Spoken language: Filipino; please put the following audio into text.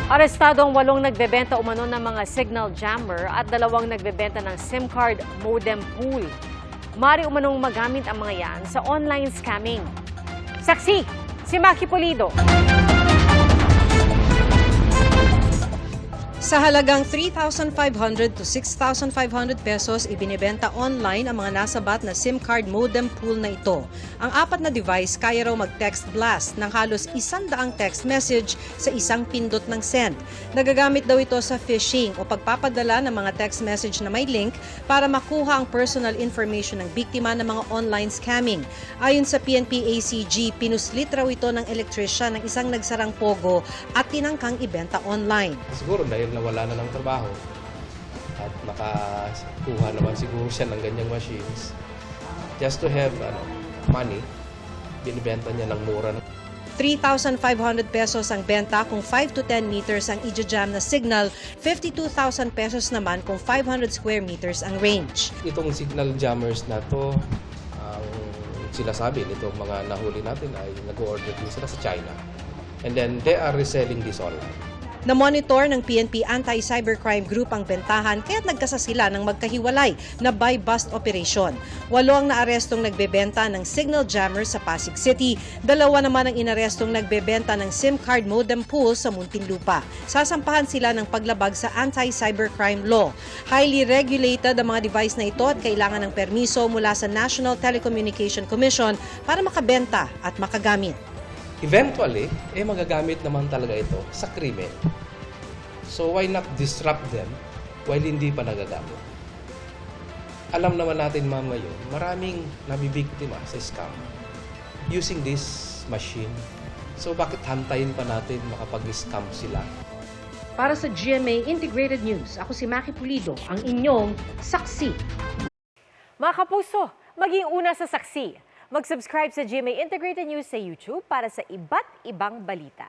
Arestado ang 8 nagbebenta umano ng mga signal jammer at 2 nagbebenta ng SIM card modem pool. Mari umanong magamit ang mga yan sa online scamming. Saksi, si Maki Pulido. Sa halagang 3,500 to 6,500 pesos, ibinibenta online ang mga nasabat na SIM card modem pool na ito. Ang 4 na device kaya raw mag-text blast ng halos 100 text message sa isang pindot ng send. Nagagamit daw ito sa phishing o pagpapadala ng mga text message na may link para makuha ang personal information ng biktima ng mga online scamming. Ayon sa PNP-ACG, pinuslit raw ito ng electrician ng isang nagsarang pogo at tinangkang ibenta online. Siguro dahil nawala na ng trabaho at makakuha naman siguro siya ng ganyang machines. Just to have money, binibenta niya ng mura. 3,500 pesos ang benta kung 5 to 10 meters ang i-jam na signal, 52,000 pesos naman kung 500 square meters ang range. Itong signal jammers na to, ang sila sabi nitong mga nahuli natin ay nag-order din sila sa China. And then they are reselling this online. Na-monitor ng PNP Anti-Cybercrime Group ang bentahan kaya't nagkasa sila ng magkahiwalay na buy-bust operation. 8 ang naarestong nagbebenta ng signal jammer sa Pasig City, 2 naman ang inarestong nagbebenta ng SIM card modem pool sa Muntinlupa. Sasampahan sila ng paglabag sa Anti-Cybercrime Law. Highly regulated ang mga device na ito at kailangan ng permiso mula sa National Telecommunication Commission para makabenta at makagamit. Eventually, magagamit naman talaga ito sa krimen. So why not disrupt them while hindi pa nagagamit? Alam naman natin ngayon, maraming nabibiktima sa scam using this machine. So bakit hantayin pa natin makapag-scam sila? Para sa GMA Integrated News, ako si Maki Pulido, ang inyong saksi. Mga kapuso, maging una sa saksi. Mag-subscribe sa GMA Integrated News sa YouTube para sa iba't ibang balita.